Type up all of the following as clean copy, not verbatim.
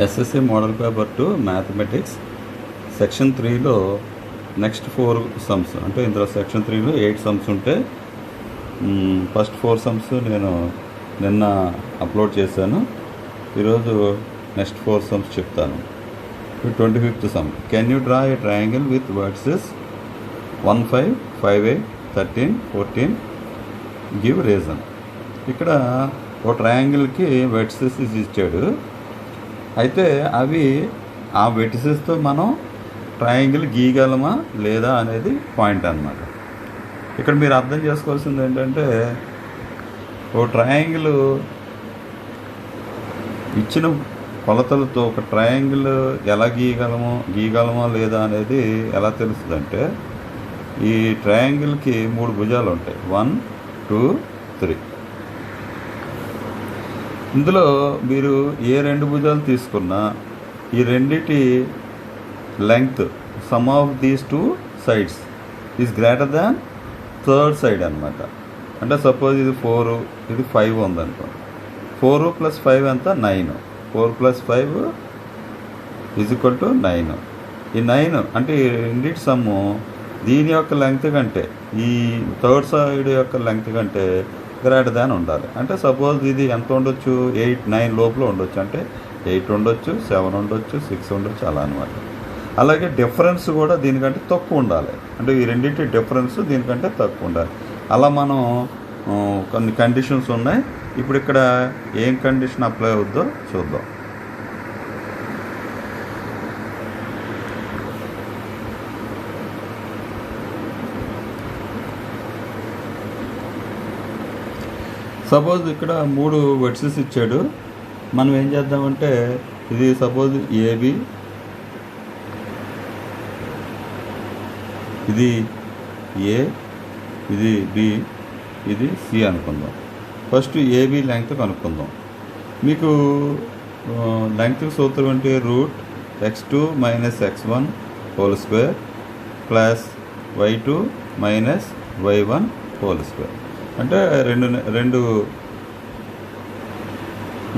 SSC model paper 2 mathematics section 3లో next 4 sums అంటే ఇందులో సెక్షన్ 3లో 8 సమ్స్ ఉంటే ఫస్ట్ 4 సమ్స్ నేను నిన్న అప్లోడ్ చేశాను. ఈరోజు నెక్స్ట్ 4 సమ్స్ చెప్తాను. 25th some, can you draw a triangle with versus 1, 5, 5, 8, 13, 14, give reason. ఇక్కడ ఓ ట్రయాంగిల్కి వెర్టిసెస్ ఇచ్చాడు. అయితే అవి ఆ వెర్టిసెస్తో మనం ట్రయాంగిల్ గీయగలమా లేదా అనేది పాయింట్ అన్నమాట. ఇక్కడ మీరు అర్థం చేసుకోవాల్సింది ఏంటంటే, ఓ ట్రయాంగిల్ ఇచ్చిన కొలతలతో ఒక ట్రయాంగిల్ ఎలా గీయగలమా లేదా అనేది ఎలా తెలుస్తుందంటే, ఈ ట్రయాంగిల్కి 3 భుజాలు ఉంటాయి, 1, 2, 3. ఇందులో మీరు ఏ 2 భుజాలు తీసుకున్నా ఈ రెండిటి length some of these 2 sides is greater than third side అనమాట. అంటే సపోజ్ ఇది 4, ఇది 5 ఉందనుకోండి. 4 + 5 ఎంత? 9. 4 + 5 = 9. ఈ 9 అంటే ఈ రెండిటి సమ్ము దీని యొక్క లెంగ్త్ కంటే, ఈ థర్డ్ సైడ్ యొక్క లెంగ్త్ కంటే గ్రేటర్ దాన్ ఉండాలి. అంటే సపోజ్ ఇది ఎంత ఉండొచ్చు? 8, 9 లోపల ఉండొచ్చు. అంటే 8 ఉండొచ్చు, 7 ఉండొచ్చు, 6 ఉండొచ్చు, అలా అనమాట. అలాగే డిఫరెన్స్ కూడా దీనికంటే తక్కువ ఉండాలి. అంటే ఈ రెండింటి డిఫరెన్స్ దీనికంటే తక్కువ ఉండాలి. అలా మనం కొన్ని కండిషన్స్ ఉన్నాయి. ఇప్పుడు ఇక్కడ ఏం కండిషన్ అప్లై అవుద్దో చూద్దాం. సపోజ్ ఇక్కడ 3 వెర్టిసెస్ ఇచ్చాడు. మనం ఏం చేద్దామంటే, ఇది సపోజ్ ఏబి, ఇది ఏ, ఇది బి, ఇది సి అనుకుందాం. ఫస్ట్ ఏబి లెంగ్త్ కనుక్కుందాం. మీకు లెంగ్త్ సూత్రం అంటే √x2 - x1 whole square plus y2 - y1 whole square. అంటే రెండు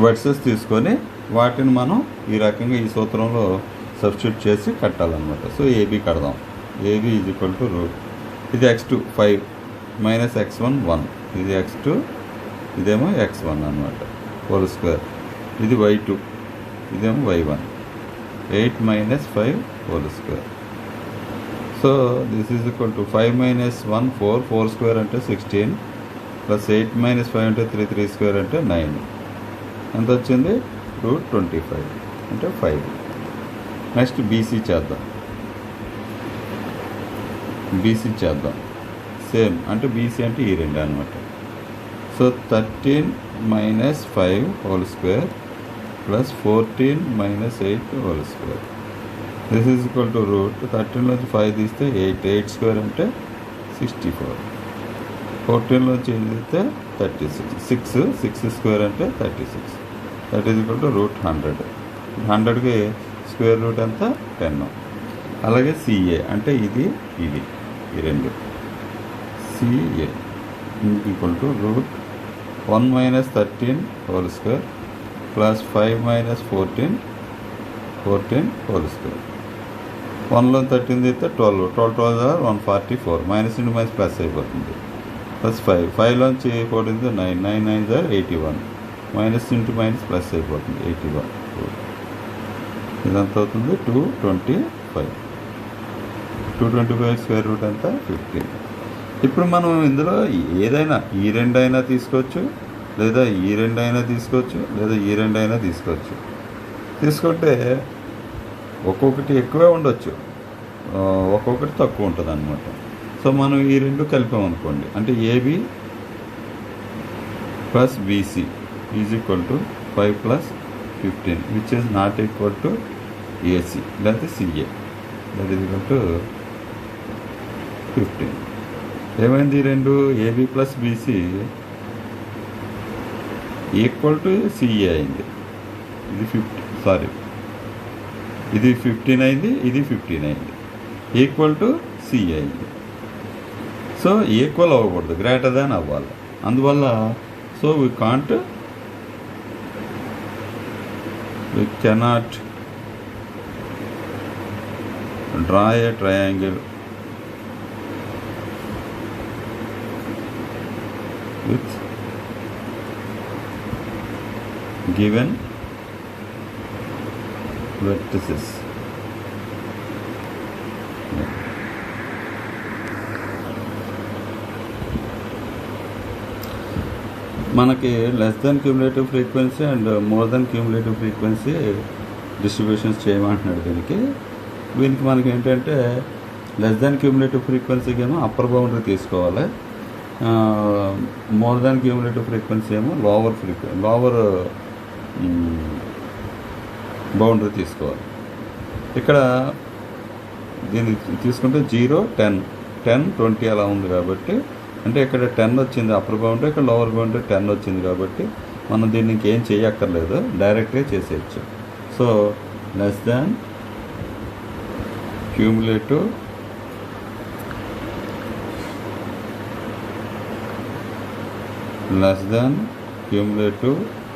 వెర్టిసెస్ తీసుకొని వాటిని మనం ఈ రకంగా ఈ సూత్రంలో సబ్స్టిట్యూట్ చేసి కట్టాలన్నమాట. సో ఏబీ కడదాం. ఏబీ = ఇది x2 5 - x1 1, ఇది x2, ఇదేమో x1 అనమాట హోల్ స్క్వేర్. ఇది y2, ఇదేమో y1, 8 - 5 whole square. So this is = 5 - 1 4, 4 square అంటే 16 ప్లస్ 8 - 5 అంటే 3, 3 స్క్వేర్ అంటే 9. ఎంత వచ్చింది? √25 అంటే 5. నెక్స్ట్ బీసీ చేద్దాం. సేమ్ అంటే బీసీ అంటే ఈ 2 అనమాట. So 13 - 5 whole square plus 14 - 8 whole square. This is = 13లోంచి 5 తీస్తే 8, 8 స్క్వేర్ అంటే 64. 14లోంచి 8 తీస్తే 36, 6 స్క్వేర్ అంటే 36. That is =100. 100కి స్క్వేర్ రూట్ ఎంత? 10. అలాగే సిఏ అంటే ఇది ఈ 2. CA =1 - 13 whole square plus 5 - 14 whole square. 1లో 13 తీస్తే 12, 12 144, మైనస్ ఇంటూ మైనస్ ప్లస్ అయిపోతుంది. ప్లస్ 5లోంచి 14 9, 9 9 81, మైనస్ ఇంటూ మైనస్ ప్లస్ అయిపోతుంది 81. ఇదంతా అవుతుంది 225. 225 స్క్వేర్ రూట్ ఎంత? 15. ఇప్పుడు మనం ఇందులో ఏదైనా ఈ 2 అయినా తీసుకోవచ్చు, లేదా ఈ 2 అయినా తీసుకోవచ్చు, లేదా ఈ 2 అయినా తీసుకోవచ్చు. తీసుకుంటే ఒక్కొక్కటి ఎక్కువే ఉండొచ్చు, ఒక్కొక్కటి తక్కువ ఉంటుంది అన్నమాట. సో మనం ఈ 2 కలిపామనుకోండి, అంటే A B plus B C is = 5 + 15, which is not equal to A C లేకపోతే సిఏ. That is = 15. ఏమైంది? ఈ 2 A B plus B C equal to C A అయింది. ఇది 15 అయింది, ఇది 15 అయింది. ఈక్వల్ టు సిఏ అయింది. సో ఈక్వల్ అవ్వకూడదు, గ్రేటర్ దాన్ అవ్వాలి. అందువల్ల so we We cannot draw a triangle with given vertices. మనకి less than cumulative frequency and more than cumulative frequency distributions చేయమంటున్నాడు దీనికి మనకి ఏంటంటే లెస్ దెన్ క్యూములేటివ్ ఫ్రీక్వెన్సీకి ఏమో అప్పర్ బౌండరీ తీసుకోవాలి, మోర్ దెన్ క్యూములేటివ్ ఫ్రీక్వెన్సీ ఏమో లోవర్ బౌండరీ తీసుకోవాలి. ఇక్కడ దీన్ని తీసుకుంటే 0, 10, 20 అలా ఉంది కాబట్టి, అంటే ఇక్కడ 10 వచ్చింది అప్పర్ బౌండరీ, ఇక్కడ లోవర్ బౌండరీ 10 వచ్చింది కాబట్టి మనం దీన్ని ఇంకేం చేయక్కర్లేదు, డైరెక్ట్గా చేసేయచ్చు. So less than cumulative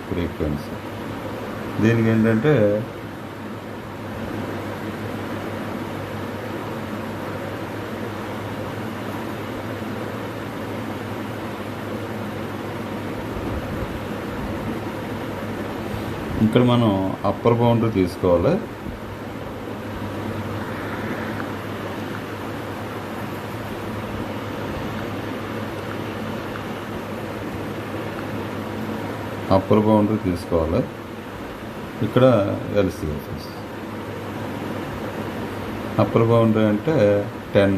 frequency. దీనికి ఏంటంటే ఇక్కడ మనం అప్పర్ బౌండరీ తీసుకోవాలి, ఇక్కడ ఎల్సిఎస్ అప్పర్ బౌండరీ అంటే 10,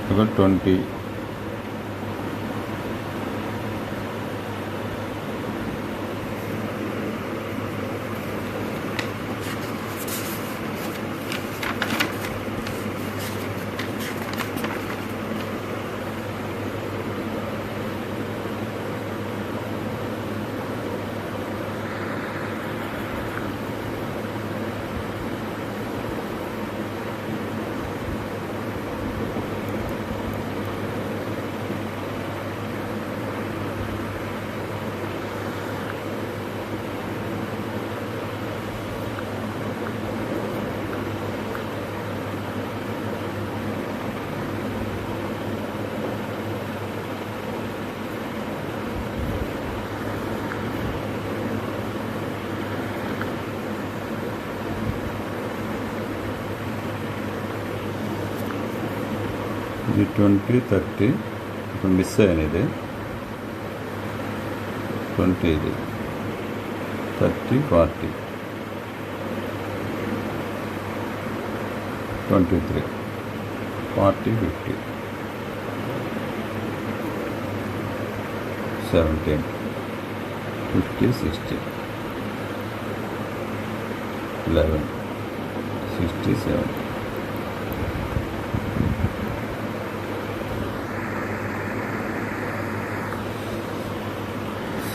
ఇక్కడ 20, ఇది 20, 30 ఇప్పుడు మిస్ అయినది 20, ఇది 30, 40, 23, 40, 50, 17, 50, 60, 11, 67.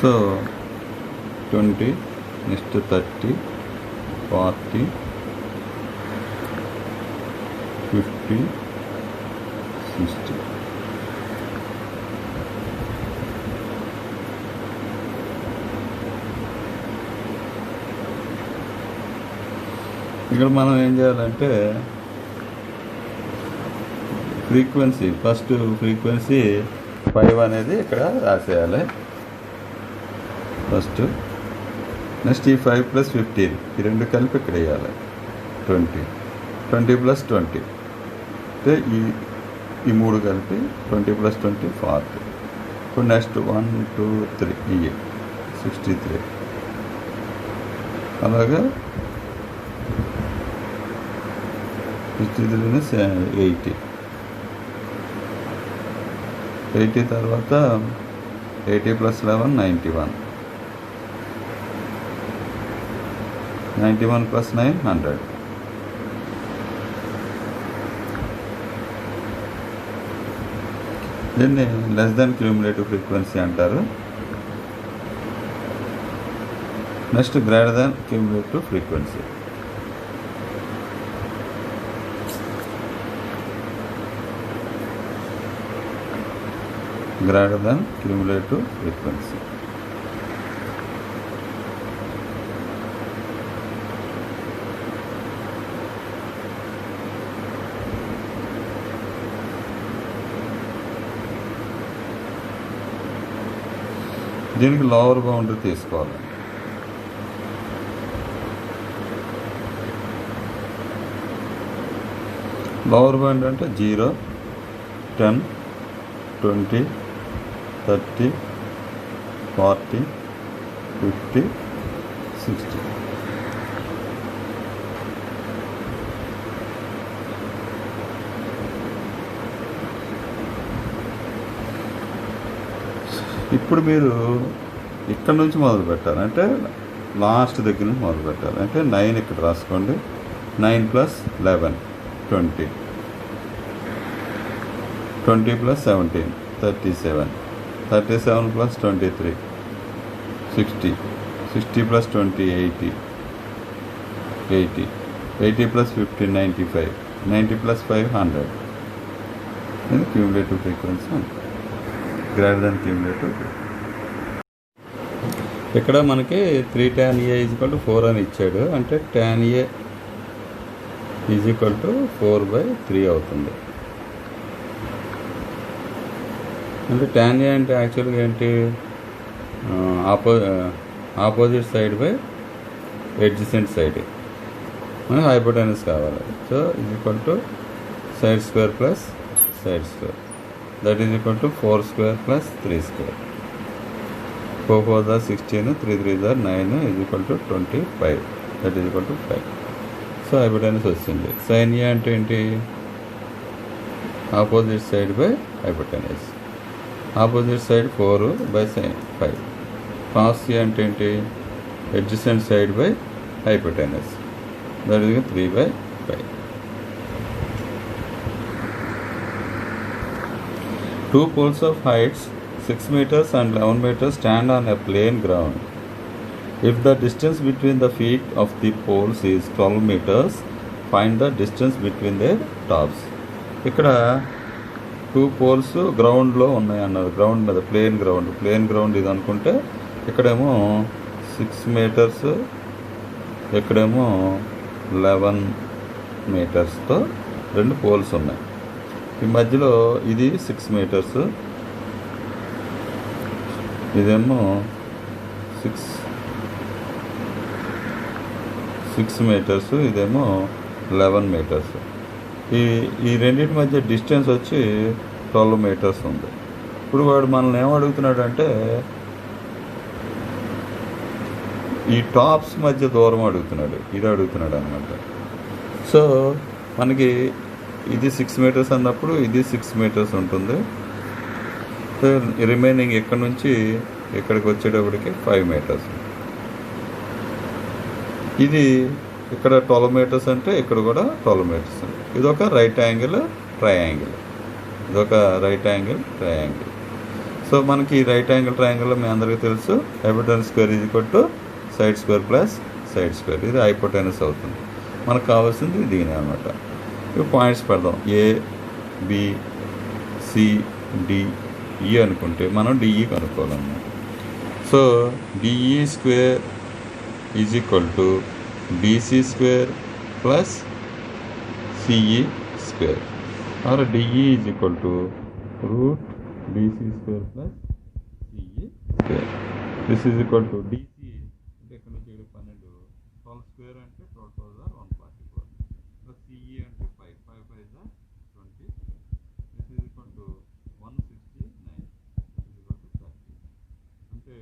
So 20, next 30, 40, 50, 60. ఇక్కడ మనం ఏం చేయాలంటే ఫస్ట్ ఫ్రీక్వెన్సీ 5 అనేది ఇక్కడ రాసేయాలి ఫస్ట్. నెక్స్ట్ ఈ 5 + 15 ఈ రెండు కలిపి ఇక్కడ వేయాలి 20, 20 + 20 అంటే ఈ మూడు కలిపి 20 + 20 40. ఇప్పుడు నెక్స్ట్ 1, 2, 3 ఇవి 63, అలాగా 63 80, 80 తర్వాత 80 + 11 91, 91 + 9 100. దీన్ని లెస్ దాన్ క్యూములేటివ్ ఫ్రీక్వెన్సీ అంటారు. Next greater than cumulative frequency. Greater than cumulative frequency. దీనికి లోవర్ బౌండరీ తీసుకోవాలి. లోవర్ బౌండరీ అంటే 0, 10, 20, 30, 40, 50, 60. ఇప్పుడు మీరు ఇక్కడ నుంచి మొదలు పెట్టాలి, అంటే లాస్ట్ దగ్గర నుంచి మొదలు పెట్టాలి. అంటే 9 ఇక్కడ రాసుకోండి. 9 + 11 20, 20 + 17 37, 37 + 23 60, 60 + 20 80, 80, 80 + 50 95, 90 + 5 100. ఇది క్యూములేటివ్ ఫ్రీక్వెన్సీ అంటారు, గ్రేటర్ దాన్ క్యూములేటివ్. ఇక్కడ మనకి 3 tan A = 4 అని ఇచ్చాడు. అంటే tan A = 4/3 అవుతుంది. అంటే tan A అంటే యాక్చువల్గా ఏంటి, opposite side by adjacent side. మనకి హైపోటెనస్ కావాలి. So side square plus side square, that is equal to 4 square plus 3 square. 4 4 are 16, 3 3 are 9 is equal to 25, that is equal to 5. So hypotenuse వచ్చింది. Sign ఏ అంటే ఏంటి, opposite side by hypotenuse. Opposite side 4/5. Cos A అంటే ఏంటి, adjacent side by hypotenuse, that is 3/5. 2 poles of heights 6 meters and 11 meters stand on a plain ground. If the distance between the feet of the poles is 12 meters, find the distance between their tops. ఇక్కడ 2 poles గ్రౌండ్లో ఉన్నాయి అన్నారు. Ground మీద plane ground ఇది అనుకుంటే ఇక్కడేమో 6 meters, ఇక్కడేమో 11 metersతో 2 poles ఉన్నాయి. ఈ మధ్యలో ఇది 6 meters, ఇదేమో 6 meters, ఇదేమో 11 meters. ఈ రెండింటి మధ్య డిస్టెన్స్ వచ్చి 12 meters ఉంది. ఇప్పుడు వాడు మనల్ని ఏమడుగుతున్నాడు అంటే ఈ టాప్స్ మధ్య దూరం అడుగుతున్నాడు, ఇది అడుగుతున్నాడు అనమాట. సో మనకి ఇది 6 meters అన్నప్పుడు ఇది 6 meters ఉంటుంది. రిమైనింగ్ ఇక్కడ నుంచి ఇక్కడికి వచ్చేటప్పటికి 5 meters. ఇది ఇక్కడ 12 meters అంటే ఇక్కడ కూడా 12 meters. ఇదొక రైట్ యాంగిల్ ట్రయాంగిల్, సో మనకి రైట్ యాంగిల్ ట్రయాంగిల్లో మీ అందరికీ తెలుసు, hypotenuse square is equal to side square plus side square. ఇది హైపోటెనస్ అవుతుంది. మనకు కావాల్సింది దీని అనమాట. ఇప్పుడు పాయింట్స్ పెడదాం. ఏ, బి, సి, డి, ఈ అనుకుంటే మనం డిఈ కనుక్కోవాలన్నమాట. So DE square is equal to BC square plus CE square, or DE is equal to root BC square plus CE square. This is equal to DC అంటే ఇక్కడ నుంచి 12, 12 square అంటే 12 12 144, plus CE అంటే 5 5 5 20. This is equal to 169 అంటే